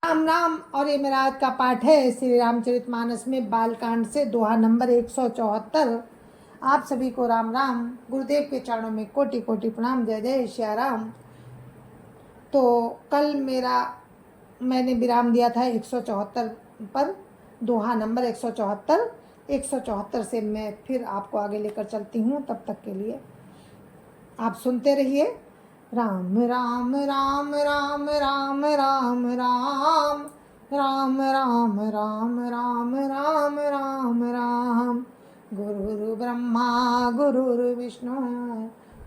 राम राम। और ये मेरा आज का पाठ है श्री रामचरितमानस में बालकांड से दोहा नंबर 174। आप सभी को राम राम। गुरुदेव के चरणों में कोटि कोटि प्रणाम। जय जय श्री राम। तो कल मैंने विराम दिया था 174 पर, दोहा नंबर 174। 174 से मैं फिर आपको आगे लेकर चलती हूँ। तब तक के लिए आप सुनते रहिए। राम राम राम राम राम राम राम राम राम राम राम राम राम राम। गुरुर् ब्रह्मा गुरुर्विष्णु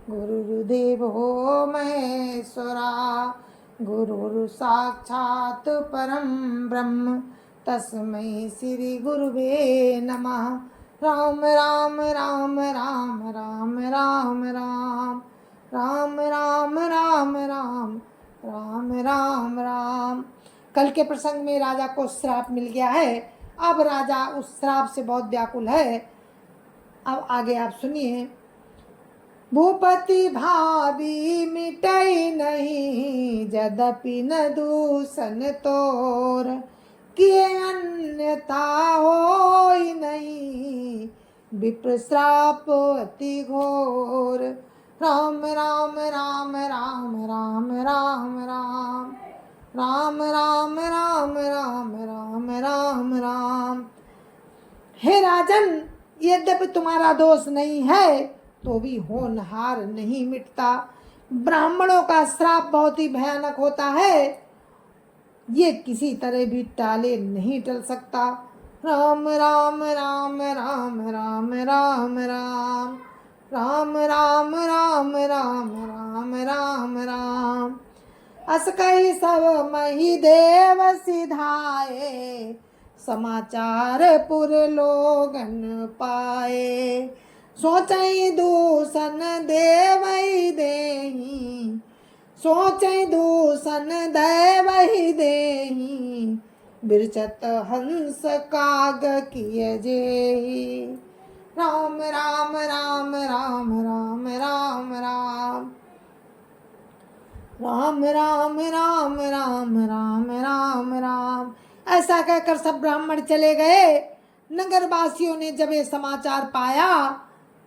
गुरुर्देवो महेश्वरा। गुरुर् साक्षात् परं ब्रह्म तस्मै श्री गुरुवे नमः। राम राम राम राम राम राम राम राम राम राम राम राम राम राम। कल के प्रसंग में राजा को श्राप मिल गया है। अब राजा उस श्राप से बहुत व्याकुल है। अब आगे आप सुनिए। भूपति भाभी मिटई नहीं, यद्यपि न दूषण तोर। किए अन्यथा होई नहीं, विप्र श्राप अति घोर। राम राम राम राम राम राम राम राम राम राम राम राम राम राम। हे राजन, यद्यपि तुम्हारा दोष नहीं है तो भी होनहार नहीं मिटता। ब्राह्मणों का श्राप बहुत ही भयानक होता है, ये किसी तरह भी टाले नहीं टल सकता। राम राम राम राम राम राम राम राम राम राम राम राम राम राम। अस कही सब मही देव सिधाए, समाचार पुर लोगन पाए। सोचई दूषण देवई देही, सोचई दूषण देवई देही। बिरचत हंस काग किय जेही। राम राम राम राम राम राम राम राम राम राम राम राम राम राम। ऐसा कहकर सब ब्राह्मण चले गए। नगरवासियों ने जब ये समाचार पाया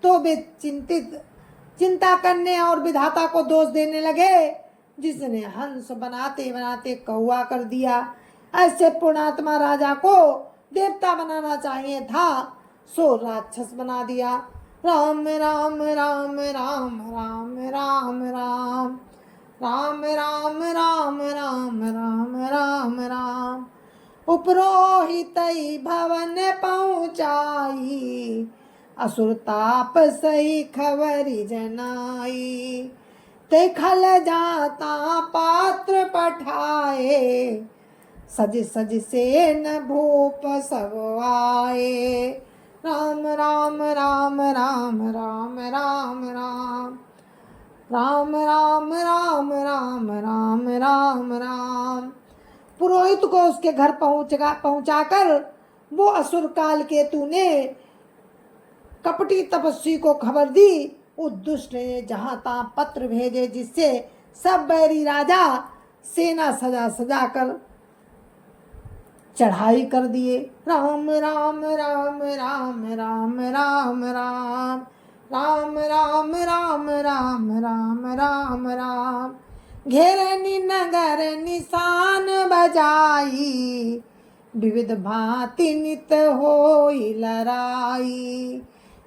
तो वे चिंता करने और विधाता को दोष देने लगे, जिसने हंस बनाते बनाते कौवा कर दिया। ऐसे पुण्यात्मा राजा को देवता बनाना चाहिए था, सो राक्षस बना दिया। राम राम राम राम राम राम राम राम राम राम राम राम राम राम। उपरोहित भवन पहुँचाई, असुर ताप सही खबरी जनाई। ते खल जाता पात्र पठाए, सज सज से न भूप सब आए। राम राम राम राम राम राम राम राम राम राम राम राम राम राम। पुरोहित को उसके घर पहुंचाकर वो असुर काल केतु ने कपटी तपस्वी को खबर दी। उस दुष्ट ने जहां तहां पत्र भेजे, जिससे सब बैरी राजा सेना सजा सजा कर चढ़ाई कर दिए। राम राम राम राम राम राम राम राम राम राम राम राम राम राम। घेरनी नगर निशान बजाई, विविध भांति नित होई लड़ाई।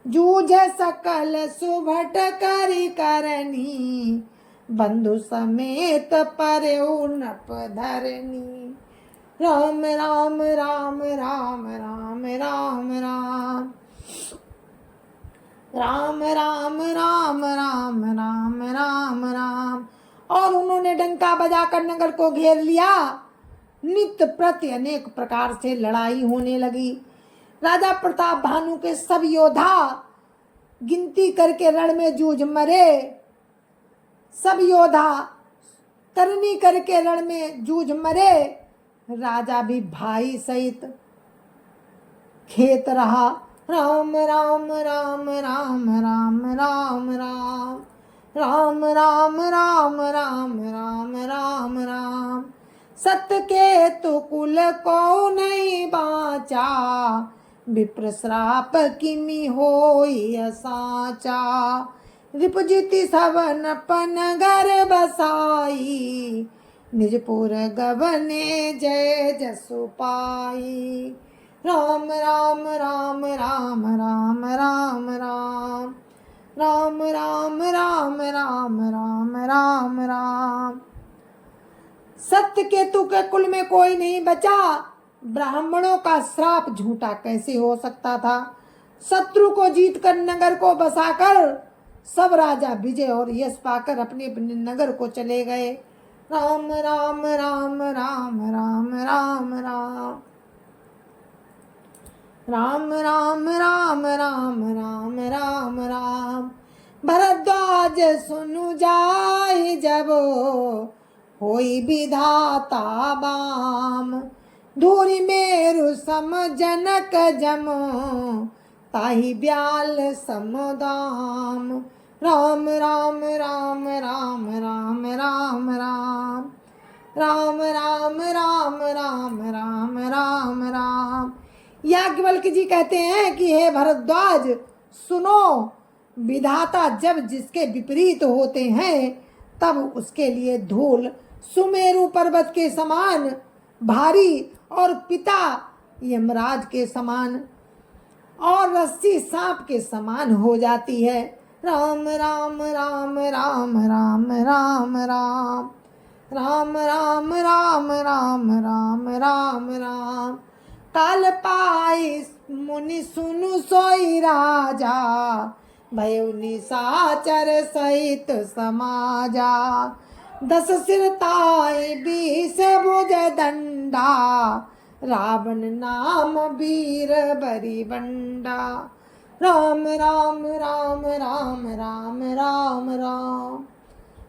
जूझ सकल सुभट करी करनी, बंधु समेत परऊ नप धरनी। राम राम राम राम राम राम राम राम राम राम राम राम राम राम। और उन्होंने डंका बजाकर नगर को घेर लिया। नित्य प्रति अनेक प्रकार से लड़ाई होने लगी। राजा प्रताप भानु के सब योद्धा गिनती करके रण में जूझ मरे। सब योद्धा करनी करके रण में जूझ मरे। राजा भी भाई सहित खेत रहा। राम राम राम राम राम राम राम राम राम राम राम राम राम राम। सत्य के तो कुल को नहीं बाचा, विप्र श्राप किमि होई असाचा। रिपुजिति सवन पन घर बसाई, निजपुर गवने जय जसु पाई। राम राम राम राम राम राम राम राम राम राम राम राम राम राम। सत्य केतु के कुल में कोई नहीं बचा, ब्राह्मणों का श्राप झूठा कैसे हो सकता था। शत्रु को जीतकर नगर को बसाकर सब राजा विजय और यश पाकर अपने अपने नगर को चले गए। राम राम राम राम राम राम राम राम राम राम राम राम राम राम। भरद्वाज सुनु जाय जब, होई विधाता बाम। धूरि मेरु सम जनक जम, ताहि ब्याल समदाम। राम राम राम राम राम राम राम राम राम राम राम राम राम राम। याज्ञवल्क्य जी कहते हैं कि हे भरद्वाज सुनो, विधाता जब जिसके विपरीत होते हैं तब उसके लिए धूल सुमेरु पर्वत के समान भारी और पिता यमराज के समान और रस्सी सांप के समान हो जाती है। राम राम राम राम राम राम राम राम राम राम राम राम राम राम। काल पाई मुनि सुनु सोई राजा, भयो निशाचर सहित समाजा। 10 सिर ताई 20 भुज दंडा, रावण नाम वीर बरी बंडा। राम राम राम राम राम राम राम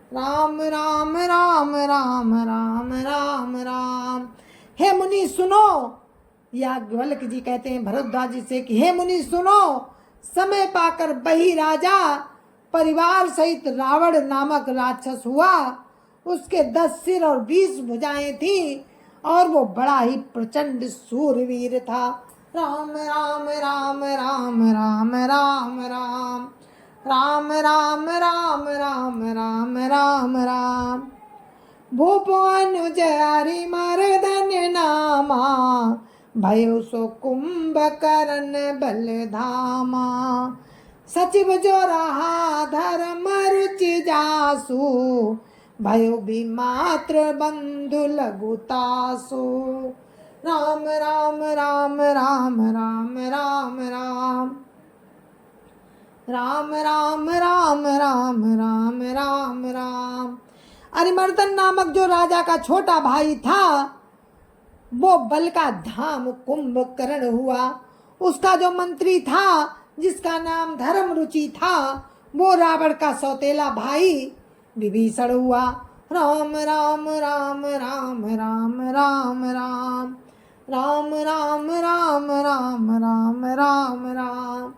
राम राम राम राम राम राम राम। हे मुनि सुनो, याज्ञवल्क्य जी कहते हैं भरद्वाज जी से कि हे मुनि सुनो, समय पाकर वही राजा परिवार सहित रावण नामक राक्षस हुआ। उसके 10 सिर और 20 भुजाएं थी और वो बड़ा ही प्रचंड सूरवीर था। राम राम राम राम राम राम राम राम राम राम राम राम राम राम। भूप अनुज हरि मर्दन नामा, भयो सो कुंभकर्ण बल धामा। सचिव जो रहा धर्म रुचि जासु, भयो भी मात्र बंधु लघुतासु। राम राम राम राम राम राम राम राम राम राम राम राम राम राम। अरिमर्दन नामक जो राजा का छोटा भाई था, वो बल का धाम कुंभकर्ण हुआ। उसका जो मंत्री था जिसका नाम धर्म रुचि था, वो रावण का सौतेला भाई विभीषण हुआ। राम राम राम राम राम राम राम राम राम राम राम राम राम राम।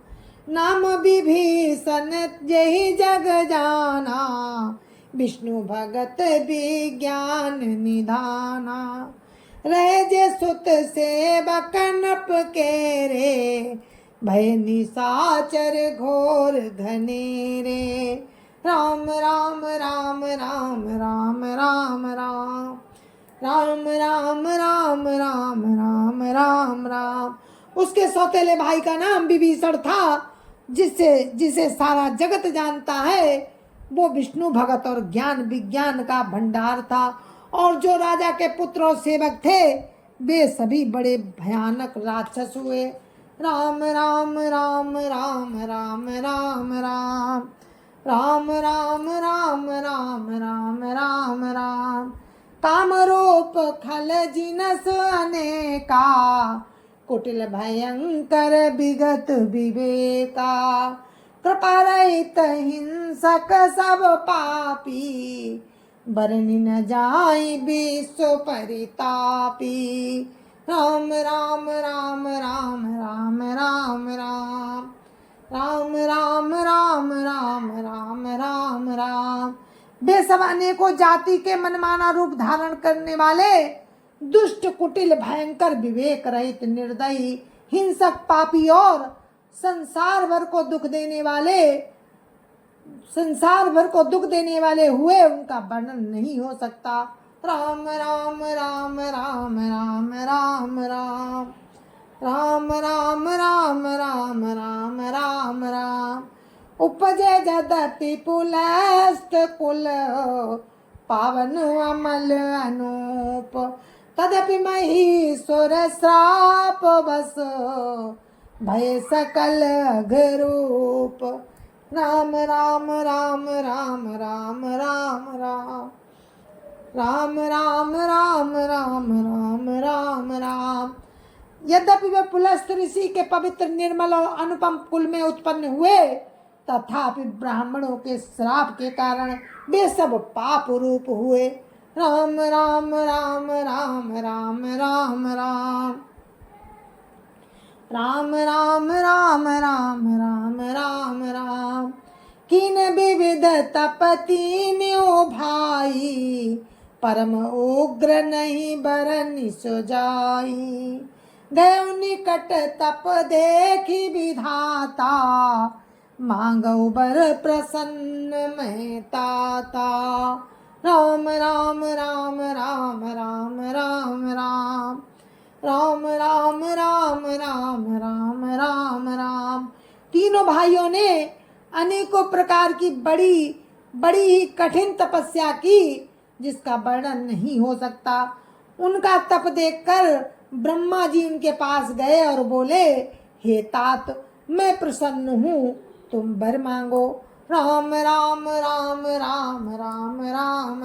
नाम विभीषण यही जग जाना, विष्णु भगत विज्ञान निधाना। रहे जे सुत सेवक नप के रे, भय निशाचर घोर घनेरे। राम राम राम राम राम राम राम राम राम राम राम राम राम राम। उसके सौतेले भाई का नाम विभीषण था, जिसे सारा जगत जानता है। वो विष्णु भगत और ज्ञान विज्ञान का भंडार था। और जो राजा के पुत्र और सेवक थे, वे सभी बड़े भयानक राक्षस हुए। राम राम राम राम राम राम राम राम राम राम राम राम राम राम। काम रूप खल जिनस अनेका, कुटिल भयंकर विगत विवेका। कृपा रहित हिंसक सब पापी, बरनि न जाई विश्व परितापी। राम राम राम राम राम राम राम राम राम राम राम राम राम राम। वे सब अनेकों जाति के मनमाना रूप धारण करने वाले दुष्ट, कुटिल, भयंकर, विवेक रहित, निर्दयी, हिंसक, पापी और संसार भर को दुख देने वाले हुए, उनका वर्णन नहीं हो सकता। राम राम राम राम राम राम राम राम राम राम राम राम राम राम। उपजे जदपि पुलस्त कुल, पावन अमल अनूप, तदपि महीश्वर श्राप बस, भय सकल अघरूप। राम राम राम राम राम राम राम राम राम राम राम राम राम राम। यद्यपि वे पुलस्त ऋषि के पवित्र, निर्मल और अनुपम कुल में उत्पन्न हुए, तथापि ब्राह्मणों के श्राप के कारण वे सब पाप रूप हुए। राम राम राम राम राम राम राम राम राम राम राम राम राम राम। किन विविध तपतीन्यो भाई, परम उग्र नहीं बरनि सो जाई। गयो निकट तप देखी विधाता, मांगो बर प्रसन्न में ताता। राम राम राम राम राम राम राम राम राम राम राम राम राम राम। तीनों भाइयों ने अनेकों प्रकार की बड़ी बड़ी ही कठिन तपस्या की, जिसका वर्णन नहीं हो सकता। उनका तप देखकर ब्रह्मा जी उनके पास गए और बोले, हे तात, मैं प्रसन्न हूँ, तुम वर मांगो। राम राम राम राम राम राम राम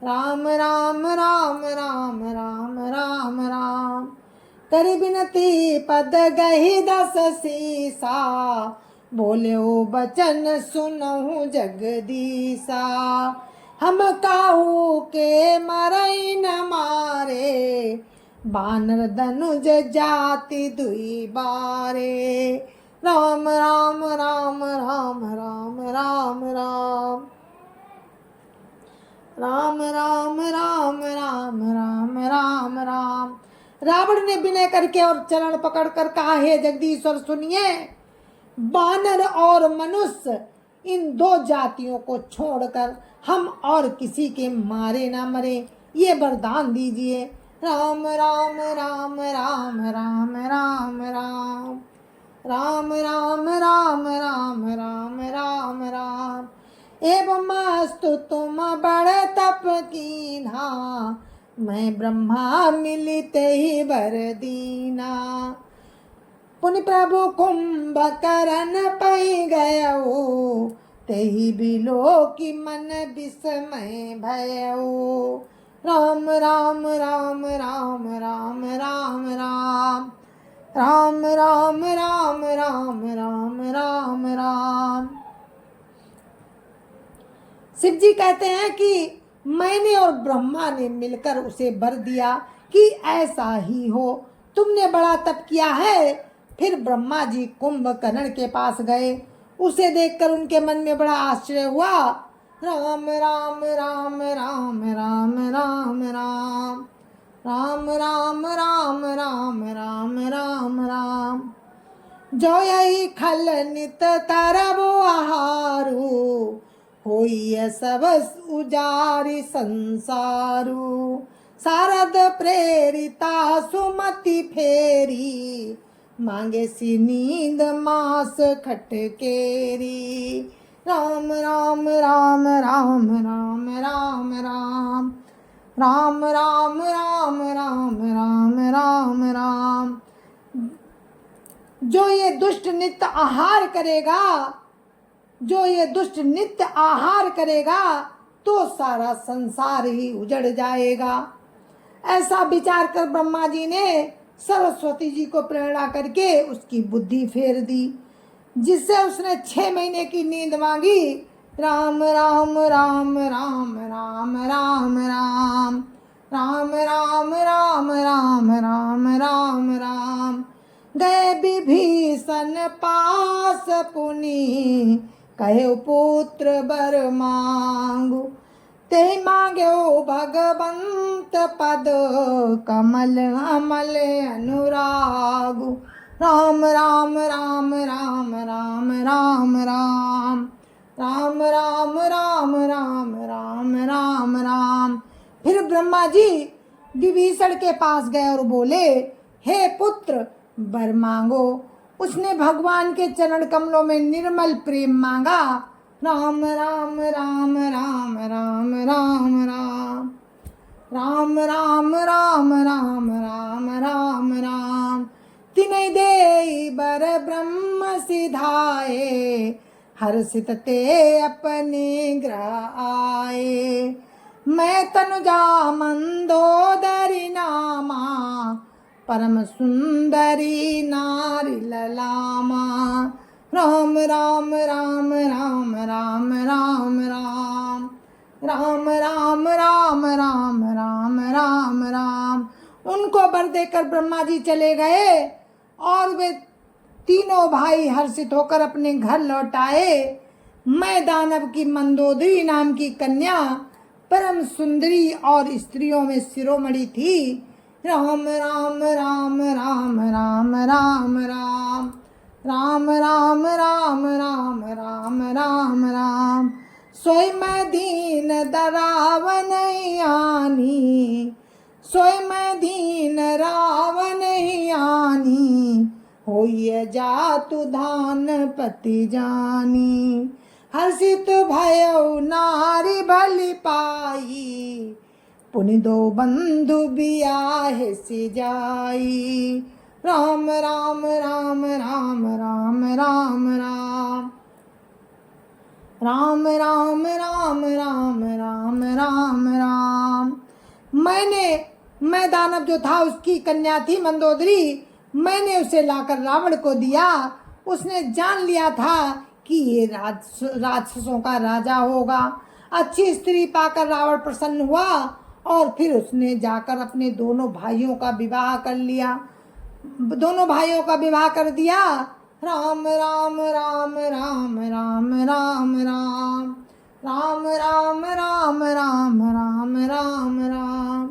राम राम राम राम राम राम राम। करि बिनती पद गही दस सीसा, बोले ओ बचन सुनहु जगदीसा। हम काहू के मरई न मारे, बानर धनुज जाति दुई बारे। राम राम राम राम राम राम राम राम राम राम राम राम राम राम। रावण ने विनय करके और चरण पकड़कर कहा, हे जगदीश्वर सुनिए, बानर और मनुष्य इन दो जातियों को छोड़कर हम और किसी के मारे ना मरे, ये वरदान दीजिए। राम राम राम राम राम राम राम राम राम राम राम राम राम राम। एवं अस्तु तुम बड़ तप कीन्हा, मैं ब्रह्मा मिलिते ही वर दीना। पुनि प्रभु कुंभकर्ण पै गयो, तेहि बिलो की मन विस्मय भयो। राम राम राम राम राम राम राम राम राम राम राम राम राम राम। शिव जी कहते हैं कि मैंने और ब्रह्मा ने मिलकर उसे वर दिया कि ऐसा ही हो। तुमने बड़ा तप किया है। फिर ब्रह्मा जी कुंभकर्ण के पास गए। उसे देखकर उनके मन में बड़ा आश्चर्य हुआ। राम राम राम राम राम राम राम राम राम राम राम राम राम राम। जो यही खल नित तरबो आहारू, होइए सब उजारी संसारू। शारद प्रेरिता सुमति फेरी, मांगे सी नींद मास खटकेरी। राम राम राम राम राम राम राम राम राम राम राम राम राम राम। जो ये दुष्ट नित्य आहार करेगा, जो ये दुष्ट नित्य आहार करेगा, तो सारा संसार ही उजड़ जाएगा। ऐसा विचार कर ब्रह्मा जी ने सरस्वती जी को प्रेरणा करके उसकी बुद्धि फेर दी, जिससे उसने 6 महीने की नींद मांगी। राम राम राम राम राम राम राम राम राम राम राम राम राम राम। गए विभीषण पास पुनि, कहे पुत्र बर मांगु, ते मांग्यो भगवंत पद, कमल अमल अनुरागु। राम राम राम राम राम राम राम राम राम राम राम राम राम राम। फिर ब्रह्मा जी विभीषण के पास गए और बोले, हे पुत्र वर मांगो। उसने भगवान के चरण कमलों में निर्मल प्रेम मांगा। राम राम राम राम राम राम राम राम राम राम राम राम राम राम। तिनै देई बर ब्रह्म सिधाए, हर्षित ते अपने ग्रह आए। मैं तनुजा मंदोदरी नामा, परम सुंदरी नारी ललामा। राम राम राम राम राम राम राम राम राम राम राम राम राम राम। उनको वर देकर ब्रह्मा जी चले गए और वे तीनों भाई हर्षित होकर अपने घर लौट आए। मैं दानव की मंदोदरी नाम की कन्या परम सुंदरी और स्त्रियों में शिरोमणि थी। राम राम राम राम राम राम राम राम राम राम राम राम राम राम। सोई मैं दीन दरावन आनी, सोई मैं दीन रावन आनी। होइए जातु धान पति जानी, हर्षित भयो नारी भली पाई। पुनि दो बंधु बियाहे सि जाई। राम राम राम राम राम राम राम राम राम राम राम राम राम राम। मैं दानव जो था उसकी कन्या थी मंदोदरी। मैंने उसे लाकर रावण को दिया। उसने जान लिया था कि ये राक्षसों का राजा होगा। अच्छी स्त्री पाकर रावण प्रसन्न हुआ और फिर उसने जाकर अपने दोनों भाइयों का विवाह कर लिया, दोनों भाइयों का विवाह कर दिया। राम राम राम राम राम राम राम राम राम राम राम राम राम राम।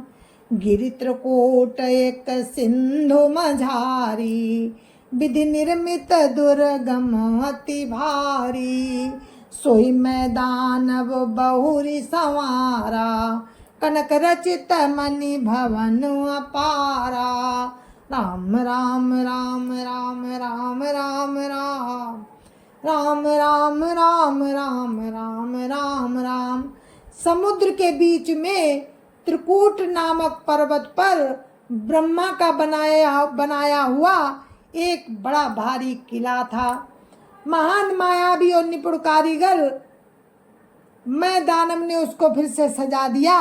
गिरि त्रिकूट एक सिंधु मझारी, विधि निर्मित दुर्गम अति भारी। सोई मैं दानव बहुरी संवारा, कनक रचित मणि भवन अपारा। राम राम राम राम राम राम राम राम राम राम राम राम राम राम। समुद्र के बीच में त्रिकूट नामक पर्वत पर ब्रह्मा का बनाया हुआ एक बड़ा भारी किला था। महान मायावी और निपुण कारीगर मैं दानव ने उसको फिर से सजा दिया।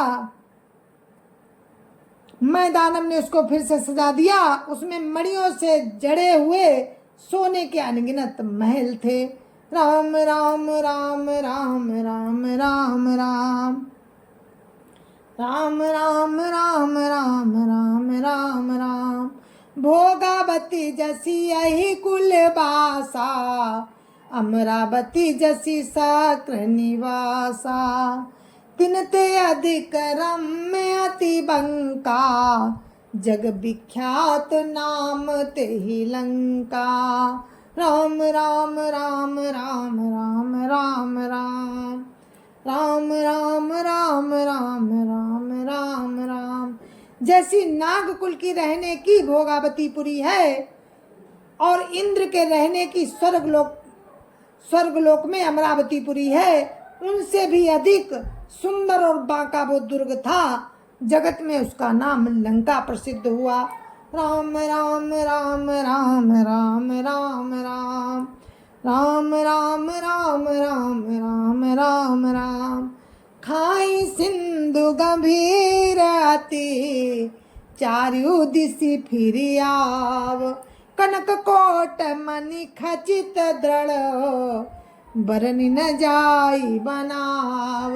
उसमें मणियों से जड़े हुए सोने के अनगिनत महल थे। राम राम राम राम राम राम राम राम राम राम राम राम राम राम। भोगावती जसी यही कुल बासा, अमरावती जसी सक्र निवासा। तिनते अधिक रम्य अति बंका, जग विख्यात नाम ते ही लंका। राम राम राम राम राम राम राम राम राम राम राम राम राम राम। जैसी नागकुल की रहने की भोगावती पुरी है और इंद्र के रहने की स्वर्गलोक में अमरावतीपुरी है, उनसे भी अधिक सुंदर और बांका वो दुर्ग था। जगत में उसका नाम लंका प्रसिद्ध हुआ। राम राम राम राम राम राम राम राम राम राम राम राम राम राम। खाई सिंधु गंभीर अति, चारु दिशि फिर आव। कनक कोट मणि खचित दृढ़, बरनि न जाई बनाव।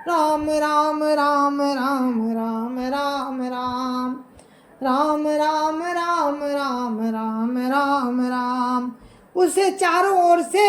राम राम राम राम राम राम राम राम राम राम राम राम राम राम। उसे चारों ओर से